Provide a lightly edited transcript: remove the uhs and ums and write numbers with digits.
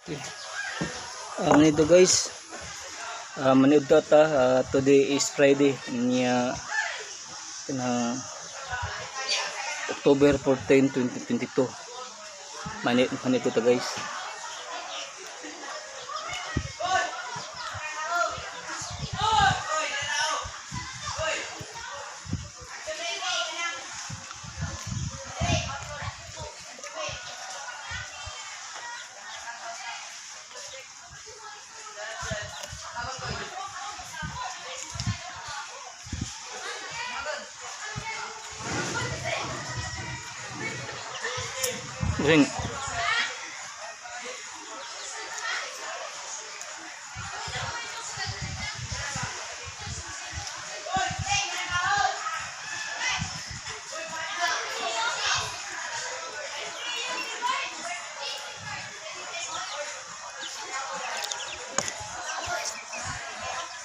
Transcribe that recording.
Okay. Nito guys, manood ta today is Friday niya kanang October 14, 2022. Manito ta guys. Ring.